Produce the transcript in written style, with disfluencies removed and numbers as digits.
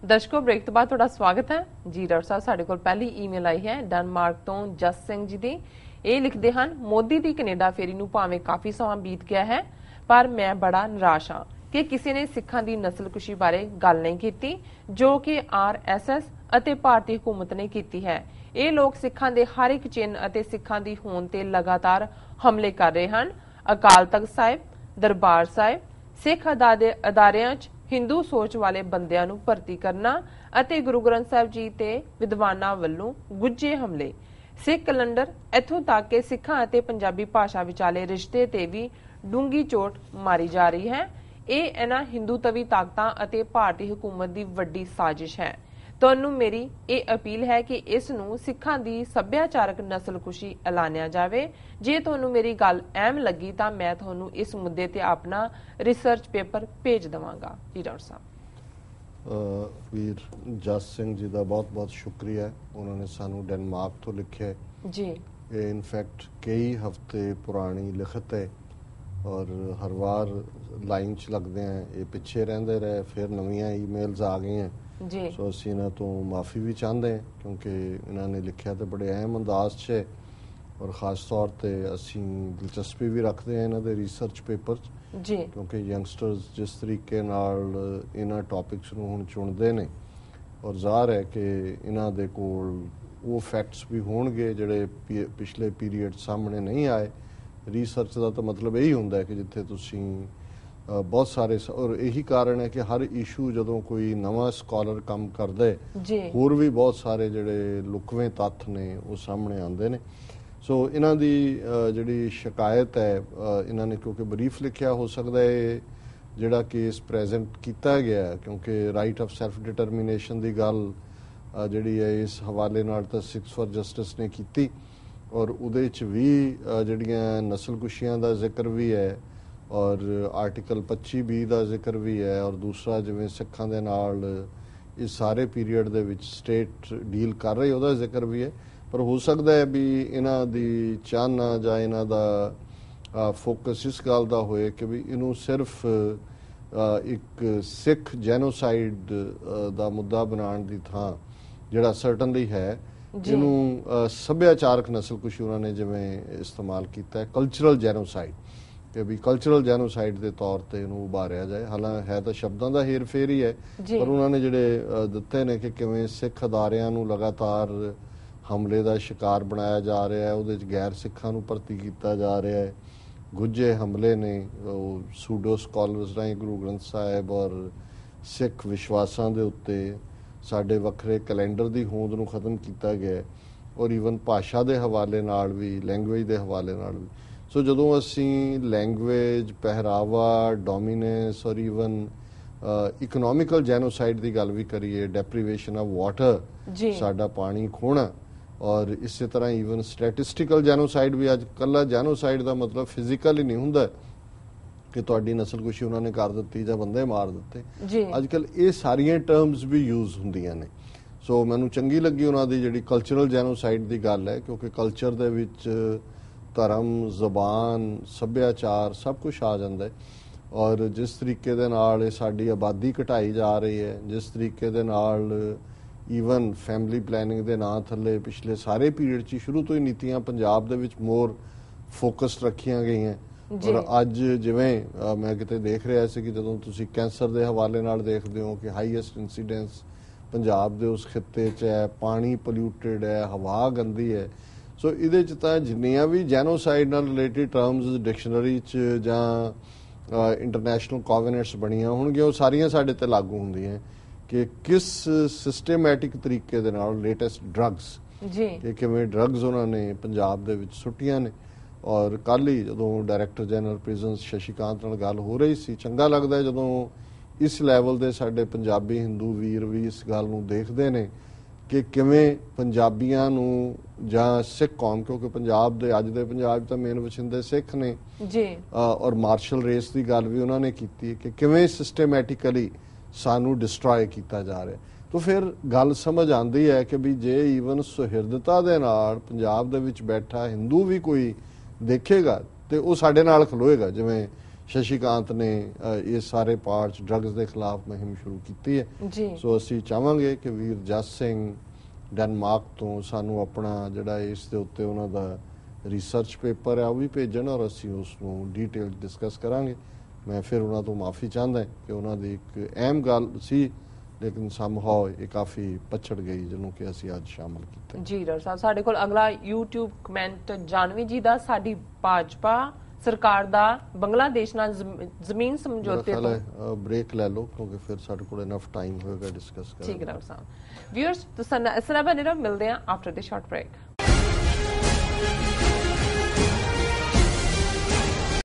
ਦਰਸ਼ਕੋ break ਤੋਂ ਬਾਅਦ ਤੁਹਾਡਾ ਸਵਾਗਤ ਹੈ ਜੀ। ਡਾਕਟਰ ਸਾਹਿਬ ਸਾਡੇ ਕੋਲ ਪਹਿਲੀ ਈਮੇਲ ਆਈ ਹੈ ਡੈਨਮਾਰਕ ਤੋਂ ਜਸ ਸਿੰਘ ਜੀ ਦੀ। ਇਹ ਲਿਖਦੇ ਹਨ, ਮੋਦੀ ਦੀ ਕੈਨੇਡਾ ਫੇਰੀ ਨੂੰ ਭਾਵੇਂ ਕਾਫੀ ਸਮਾਂ ਬੀਤ ਗਿਆ ਹੈ ਪਰ ਮੈਂ ਬੜਾ ਨਿਰਾਸ਼ ਹਾਂ ਕਿ ਕਿਸੇ ਨੇ ਸਿੱਖਾਂ ਦੀ ਨਸਲਕੁਸ਼ੀ ਬਾਰੇ ਗੱਲ ਨਹੀਂ ਕੀਤੀ ਜੋ ਕਿ RSS ਅਤੇ ਭਾਰਤੀ ਹਕੂਮਤ ਨੇ ਕੀਤੀ ਹੈ। ਇਹ ਲੋਕ ਸਿੱਖਾਂ ਦੇ ਹਰ ਇੱਕ ਚਿੰਨ੍ਹ ਅਤੇ ਸਿੱਖਾਂ ਦੀ ਹੋਂਦ ਤੇ ਲਗਾਤਾਰ ਹਮਲੇ ਕਰ ਰਹੇ ਹਨ। ਅਕਾਲ ਤਖਤ ਸਾਹਿਬ, ਦਰਬਾਰ ਸਾਹਿਬ, ਸਿੱਖ ਅਦਾਰਿਆਂ 'ਚ ਹਿੰਦੂ ਸੋਚ ਵਾਲੇ ਬੰਦਿਆਂ ਨੂੰ ਭਰਤੀ ਕਰਨਾ ਅਤੇ ਗੁਰੂ ਗ੍ਰੰਥ ਸਾਹਿਬ ਜੀ ਤੇ ਵਿਦਵਾਨਾਂ ਵੱਲੋਂ ਗੁੱਝੇ ਹਮਲੇ, ਸਿੱਖ ਕੈਲੰਡਰ, ਇੱਥੋਂ ਤੱਕ ਕਿ ਸਿੱਖਾਂ ਅਤੇ ਪੰਜਾਬੀ ਭਾਸ਼ਾ ਵਿਚਾਲੇ ਰਿਸ਼ਤੇ ਤੇ ਵੀ ਡੂੰਗੀ ਚੋਟ ਮਾਰੀ ਜਾ ਰਹੀ ਹੈ। ਇਹ ਇਹਨਾਂ ਹਿੰਦੂਤਵੀ ਤਾਕਤਾਂ ਅਤੇ ਭਾਰਤੀ ਹਕੂਮਤ ਦੀ ਵੱਡੀ ਸਾਜ਼ਿਸ਼ ਹੈ। ਤੁਹਾਨੂੰ ਮੇਰੀ ਇਹ ਅਪੀਲ ਹੈ ਕਿ ਇਸ ਨੂੰ ਸਿੱਖਾਂ ਦੀ ਸੱਭਿਆਚਾਰਕ ਨਸਲਕੁਸ਼ੀ ਐਲਾਨਿਆ ਜਾਵੇ। ਜੇ ਤੁਹਾਨੂੰ ਮੇਰੀ ਗੱਲ ਅਹਿਮ ਲੱਗੀ ਤਾਂ ਮੈਂ ਤੁਹਾਨੂੰ ਇਸ ਮੁੱਦੇ ਤੇ ਆਪਣਾ ਰਿਸਰਚ ਪੇਪਰ ਭੇਜ ਦੇਵਾਂਗਾ। ਜੀ ਡਾਕਟਰ ਸਾਹਿਬ। ਵੀਰ ਜਸ ਸਿੰਘ ਜੀ ਦਾ ਬਹੁਤ-ਬਹੁਤ ਸ਼ੁਕਰੀਆ। ਉਹਨਾਂ ਨੇ ਸਾਨੂੰ ਡੈਨਮਾਰਕ ਤੋਂ ਲਿਖਿਆ ਜੀ। ਇਹ ਇਨਫੈਕਟ ਕਈ ਹਫ਼ਤੇ ਪੁਰਾਣੀ ਲਿਖਤ ਹੈ ਔਰ ਹਰ ਵਾਰ ਲਾਈਨ 'ਚ ਲੱਗਦੇ ਆ, ਇਹ ਪਿੱਛੇ ਰਹਿੰਦੇ ਰਹੇ, ਫਿਰ ਨਵੀਆਂ ਈਮੇਲਸ ਆ ਗਈਆਂ ਜੀ। ਸੋ ਅਸੀਂ ਇਹਨਾਂ ਤੋਂ ਮਾਫੀ ਵੀ ਚਾਹੁੰਦੇ ਹਾਂ ਕਿਉਂਕਿ ਇਹਨਾਂ ਨੇ ਲਿਖਿਆ ਤੇ ਬੜੇ ਅਹਿਮ ਅੰਦਾਜ਼ 'ਚ ਔਰ ਖਾਸ ਤੌਰ ਤੇ ਅਸੀਂ ਦਿਲਚਸਪੀ ਵੀ ਰੱਖਦੇ ਹਾਂ ਇਹਨਾਂ ਦੇ ਰਿਸਰਚ ਪੇਪਰ 'ਚ ਜੀ, ਕਿਉਂਕਿ ਯੰਗਸਟਰਸ ਜਿਸ ਤਰੀਕੇ ਨਾਲ ਇਹਨਾਂ ਟੌਪਿਕਸ ਨੂੰ ਹੁਣ ਚੁਣਦੇ ਨੇ ਔਰ ਜ਼ਾਹਰ ਹੈ ਕਿ ਇਹਨਾਂ ਦੇ ਕੋਲ ਉਹ ਫੈਕਟਸ ਵੀ ਹੋਣਗੇ ਜਿਹੜੇ ਪਿਛਲੇ ਪੀਰੀਅਡ ਸਾਹਮਣੇ ਨਹੀਂ ਆਏ। ਰਿਸਰਚ ਦਾ ਤਾਂ ਮਤਲਬ ਇਹੀ ਹੁੰਦਾ ਹੈ ਕਿ ਜਿੱਥੇ ਤੁਸੀਂ ਬਹੁਤ ਸਾਰੇ ਔਰ ਇਹੀ ਕਾਰਨ ਹੈ ਕਿ ਹਰ ਇਸ਼ੂ ਜਦੋਂ ਕੋਈ ਨਵਾਂ ਸਕਾਲਰ ਕੰਮ ਕਰਦਾ ਹੋਰ ਵੀ ਬਹੁਤ ਸਾਰੇ ਜਿਹੜੇ ਲੁਕਵੇਂ ਤੱਥ ਨੇ ਉਹ ਸਾਹਮਣੇ ਆਉਂਦੇ ਨੇ। ਸੋ ਇਹਨਾਂ ਦੀ ਜਿਹੜੀ ਸ਼ਿਕਾਇਤ ਹੈ, ਇਹਨਾਂ ਨੇ ਕਿਉਂਕਿ ਬਰੀਫ ਲਿਖਿਆ, ਹੋ ਸਕਦਾ ਹੈ ਜਿਹੜਾ ਕੇਸ ਪ੍ਰੈਜ਼ੈਂਟ ਕੀਤਾ ਗਿਆ ਕਿਉਂਕਿ ਰਾਈਟ ਆਫ ਸੈਲਫ ਡਿਟਰਮੀਨੇਸ਼ਨ ਦੀ ਗੱਲ ਜਿਹੜੀ ਹੈ ਇਸ ਹਵਾਲੇ ਨਾਲ ਤਾਂ 6 ਫॉर ਜਸਟਿਸ ਨੇ ਕੀਤੀ ਔਰ ਉਹਦੇ 'ਚ ਵੀ ਜਿਹੜੀਆਂ ਨਸਲਕੁਸ਼ੀਆਂ ਦਾ ਜ਼ਿਕਰ ਵੀ ਹੈ ਔਰ ਆਰਟੀਕਲ 25B ਦਾ ਜ਼ਿਕਰ ਵੀ ਹੈ ਔਰ ਦੂਸਰਾ ਜਿਵੇਂ ਸਿੱਖਾਂ ਦੇ ਨਾਲ ਇਸ ਸਾਰੇ ਪੀਰੀਅਡ ਦੇ ਵਿੱਚ ਸਟੇਟ ਡੀਲ ਕਰ ਰਹੀ ਉਹਦਾ ਜ਼ਿਕਰ ਵੀ ਹੈ। ਪਰ ਹੋ ਸਕਦਾ ਹੈ ਵੀ ਇਹਨਾਂ ਦੀ ਚਾਹਨਾ ਜਾਂ ਇਹਨਾਂ ਦਾ ਫੋਕਸ ਇਸ ਗੱਲ ਦਾ ਹੋਏ ਕਿ ਵੀ ਇਹਨੂੰ ਸਿਰਫ ਇੱਕ ਸਿੱਖ ਜੈਨੋਸਾਈਡ ਦਾ ਮੁੱਦਾ ਬਣਾਉਣ ਦੀ ਥਾਂ ਜਿਹੜਾ ਸਰਟਨਲੀ ਹੈ ਇਹਨੂੰ ਸੱਭਿਆਚਾਰਕ ਨਸਲਕੁਸ਼ੀ ਉਹਨਾਂ ਨੇ ਜਿਵੇਂ ਇਸਤੇਮਾਲ ਕੀਤਾ ਹੈ, ਕਲਚਰਲ ਜੈਨੋਸਾਈਡ, ਕਿ ਵੀ ਕਲਚਰਲ ਜੈਨੋਸਾਈਡ ਦੇ ਤੌਰ ਤੇ ਇਹਨੂੰ ਉਭਾਰਿਆ ਜਾਏ। ਹਾਲਾਂਕਿ ਹੈ ਤਾਂ ਸ਼ਬਦਾਂ ਦਾ ਹੇਰ ਫੇਰ ਹੀ ਹੈ ਪਰ ਉਹਨਾਂ ਨੇ ਜਿਹੜੇ ਦਿੱਤੇ ਨੇ ਕਿ ਕਿਵੇਂ ਸਿੱਖ ਅਦਾਰਿਆਂ ਨੂੰ ਲਗਾਤਾਰ ਹਮਲੇ ਦਾ ਸ਼ਿਕਾਰ ਬਣਾਇਆ ਜਾ ਰਿਹਾ ਹੈ, ਉਹਦੇ 'ਚ ਗੈਰ ਸਿੱਖਾਂ ਨੂੰ ਭਰਤੀ ਕੀਤਾ ਜਾ ਰਿਹਾ ਹੈ, ਗੁੱਝੇ ਹਮਲੇ ਨੇ ਉਹ ਸੂਡੋ ਸਕਾਲਰਸ ਰਾਹੀਂ ਗੁਰੂ ਗ੍ਰੰਥ ਸਾਹਿਬ ਔਰ ਸਿੱਖ ਵਿਸ਼ਵਾਸਾਂ ਦੇ ਉੱਤੇ ਸਾਡੇ ਵੱਖਰੇ ਕੈਲੰਡਰ ਦੀ ਹੋਂਦ ਨੂੰ ਖਤਮ ਕੀਤਾ ਗਿਆ ਔਰ ਈਵਨ ਭਾਸ਼ਾ ਦੇ ਹਵਾਲੇ ਨਾਲ ਵੀ, ਲੈਂਗੁਏਜ ਦੇ ਹਵਾਲੇ ਨਾਲ ਵੀ। ਸੋ ਜਦੋਂ ਅਸੀਂ ਲੈਂਗੁਏਜ, ਪਹਿਰਾਵਾ, ਡੋਮੀਨੈਂਸ ਔਰ ਈਵਨ ਇਕਨੋਮਿਕਲ ਜੈਨੋਸਾਈਡ ਦੀ ਗੱਲ ਵੀ ਕਰੀਏ, ਡੈਪਰੀਵੇਸ਼ਨ ਆਫ ਵਾਟਰ, ਸਾਡਾ ਪਾਣੀ ਖੋਣਾ ਔਰ ਇਸੇ ਤਰ੍ਹਾਂ ਈਵਨ ਸਟੈਟਿਸਟੀਕਲ ਜੈਨੋਸਾਈਡ ਵੀ, ਅੱਜ ਕੱਲਾ ਜੈਨੋਸਾਈਡ ਦਾ ਮਤਲਬ ਫਿਜ਼ੀਕਲ ਹੀ ਨਹੀਂ ਹੁੰਦਾ ਕਿ ਤੁਹਾਡੀ ਨਸਲਕੁਸ਼ੀ ਉਹਨਾਂ ਨੇ ਕਰ ਦਿੱਤੀ ਜਾਂ ਬੰਦੇ ਮਾਰ ਦਿੱਤੇ। ਅੱਜ ਕੱਲ ਇਹ ਸਾਰੀਆਂ ਟਰਮਸ ਵੀ ਯੂਜ਼ ਹੁੰਦੀਆਂ ਨੇ। ਸੋ ਮੈਨੂੰ ਚੰਗੀ ਲੱਗੀ ਉਹਨਾਂ ਦੀ ਜਿਹੜੀ ਕਲਚਰਲ ਜੈਨੋਸਾਈਡ ਦੀ ਗੱਲ ਹੈ ਕਿਉਂਕਿ ਕਲਚਰ ਦੇ ਵਿੱਚ ਧਰਮ, ਜ਼ਬਾਨ, ਸੱਭਿਆਚਾਰ ਸਭ ਕੁਝ ਆ ਜਾਂਦਾ ਹੈ ਔਰ ਜਿਸ ਤਰੀਕੇ ਦੇ ਨਾਲ ਇਹ ਸਾਡੀ ਆਬਾਦੀ ਘਟਾਈ ਜਾ ਰਹੀ ਹੈ, ਜਿਸ ਤਰੀਕੇ ਦੇ ਨਾਲ ਈਵਨ ਫੈਮਿਲੀ ਪਲੈਨਿੰਗ ਦੇ ਨਾਂ ਥੱਲੇ ਪਿਛਲੇ ਸਾਰੇ ਪੀਰੀਅਡ 'ਚ ਸ਼ੁਰੂ ਤੋਂ ਹੀ ਨੀਤੀਆਂ ਪੰਜਾਬ ਦੇ ਵਿੱਚ ਮੋਰ ਫੋਕਸਡ ਰੱਖੀਆਂ ਗਈਆਂ ਔਰ ਅੱਜ ਜਿਵੇਂ ਮੈਂ ਕਿਤੇ ਦੇਖ ਰਿਹਾ ਸੀ ਕਿ ਜਦੋਂ ਤੁਸੀਂ ਕੈਂਸਰ ਦੇ ਹਵਾਲੇ ਨਾਲ ਦੇਖਦੇ ਹੋ ਕਿ ਹਾਈਐਸਟ ਇੰਸੀਡੈਂਸ ਪੰਜਾਬ ਦੇ ਉਸ ਖਿੱਤੇ 'ਚ ਹੈ, ਪਾਣੀ ਪੋਲਿਊਟਡ ਹੈ, ਹਵਾ ਗੰਦੀ ਹੈ। ਸੋ ਇਹਦੇ 'ਚ ਤਾਂ ਜਿੰਨੀਆਂ ਵੀ ਜੈਨੋਸਾਈਡ ਨਾਲ ਰਿਲੇਟਿਡ ਟਰਮਸ ਡਿਕਸ਼ਨਰੀ 'ਚ ਜਾਂ ਇੰਟਰਨੈਸ਼ਨਲ ਕੋਵੈਨੈਂਟਸ ਬਣੀਆਂ ਹੋਣਗੀਆਂ ਉਹ ਸਾਰੀਆਂ ਸਾਡੇ ਤੇ ਲਾਗੂ ਹੁੰਦੀਆਂ ਕਿ ਕਿਸ ਸਿਸਟੇਮੈਟਿਕ ਤਰੀਕੇ ਦੇ ਨਾਲ ਲੇਟੈਸਟ ਡਰੱਗਸ ਕਿ ਕਿਵੇਂ ਡਰੱਗਸ ਉਹਨਾਂ ਨੇ ਪੰਜਾਬ ਦੇ ਵਿੱਚ ਸੁੱਟੀਆਂ ਨੇ। ਔਰ ਕੱਲ੍ਹ ਹੀ ਜਦੋਂ ਡਾਇਰੈਕਟਰ ਜਨਰਲ ਪ੍ਰਿਜ਼ਨਸ ਸ਼ਸ਼ੀਕਾਂਤ ਨਾਲ ਗੱਲ ਹੋ ਰਹੀ ਸੀ, ਚੰਗਾ ਲੱਗਦਾ ਜਦੋਂ ਇਸ ਲੈਵਲ ਦੇ ਸਾਡੇ ਪੰਜਾਬੀ ਹਿੰਦੂ ਵੀਰ ਵੀ ਇਸ ਗੱਲ ਨੂੰ ਦੇਖਦੇ ਨੇ ਕਿ ਕਿਵੇਂ ਪੰਜਾਬੀਆਂ ਨੂੰ ਜਾਂ ਸਿੱਖ ਕੌਮ, ਕਿਉਂਕਿ ਪੰਜਾਬ ਦੇ ਅੱਜ ਦੇ ਪੰਜਾਬ ਤਾਂ ਮੇਨ ਵਸਿੰਦੇ ਸਿੱਖ ਨੇ ਔਰ ਮਾਰਸ਼ਲ ਰੇਸ ਦੀ ਗੱਲ ਵੀ ਉਹਨਾਂ ਨੇ ਕੀਤੀ ਕਿ ਕਿਵੇਂ ਸਿਸਟੇਮੈਟਿਕਲੀ ਸਾਨੂੰ ਡਿਸਟਰੋਏ ਕੀਤਾ ਜਾ ਰਿਹਾ। ਤਾਂ ਫਿਰ ਗੱਲ ਸਮਝ ਆਉਂਦੀ ਹੈ ਕਿ ਵੀ ਜੇ ਈਵਨ ਸੁਹਿਰਦਤਾ ਦੇ ਨਾਲ ਪੰਜਾਬ ਦੇ ਵਿੱਚ ਬੈਠਾ ਹਿੰਦੂ ਵੀ ਕੋਈ ਦੇਖੇਗਾ ਤੇ ਉਹ ਸਾਡੇ ਨਾਲ ਖਲੋਏਗਾ। ਜਿਵੇਂ ਸ਼ਸ਼ੀਕਾਂਤ ਨੇ ਇਹ ਸਾਰੇ ਪਾਰਟਸ ਡਰੱਗਸ ਦੇ ਖਿਲਾਫ ਮੁਹਿੰਮ ਸ਼ੁਰੂ ਕੀਤੀ ਹੈ ਜੀ। ਸੋ ਅਸੀਂ ਚਾਹਾਂਗੇ ਕਿ ਵੀਰ ਜਸ ਸਿੰਘ ਡੈਨਮਾਰਕ ਤੋਂ ਸਾਨੂੰ ਆਪਣਾ ਜਿਹੜਾ ਇਸ ਦੇ ਉੱਤੇ ਉਹਨਾਂ ਦਾ ਰਿਸਰਚ ਪੇਪਰ ਹੈ ਉਹ ਵੀ ਭੇਜਣ ਔਰ ਅਸੀਂ ਉਸ ਨੂੰ ਡੀਟੇਲ ਡਿਸਕਸ ਕਰਾਂਗੇ। ਮੈਂ ਫਿਰ ਉਹਨਾਂ ਤੋਂ ਮਾਫੀ ਚਾਹੁੰਦਾ ਕਿ ਉਹਨਾਂ ਦੀ ਇੱਕ ਅਹਿਮ ਗੱਲ ਸੀ ਲੇਕਿਨ ਸਮਹਾਉ ਇਹ ਕਾਫੀ ਪਛੜ ਗਈ ਜਿਹਨੂੰ ਕਿ ਅਸੀਂ ਅੱਜ ਸ਼ਾਮਲ ਕੀਤਾ। ਜੀ ਡਾਕਟਰ ਸਾਹਿਬ, ਸਾਡੇ ਕੋਲ ਅਗਲਾ YouTube ਕਮੈਂਟ ਜਾਨਵੀ ਜੀ ਦਾ, ਸਾਡੀ ਭਾਜਪਾ ਸਰਕਾਰ ਦਾ ਬੰਗਲਾਦੇਸ਼ ਨਾਲ ਜ਼ਮੀਨ ਸਮਝੌਤੇ ਤੋਂ ਬ੍ਰੇਕ ਲੈ ਲਓ ਕਿਉਂਕਿ ਫਿਰ ਸਾਡੇ ਕੋਲ ਇਨਫ ਟਾਈਮ ਹੋਏਗਾ ਡਿਸਕਸ ਕਰਨ। ਠੀਕ ਹੈ ਡਾਕਟਰ ਸਾਹਿਬ। ਵਿਊਅਰਸ, ਤੁਸੀਂ ਇਸ ਤਰ੍ਹਾਂ ਬਣੇ ਰਹੋ, ਮਿਲਦੇ ਹਾਂ ਆਫਟਰ ਦ ਸ਼ਾਰਟ ਬ੍ਰੇਕ।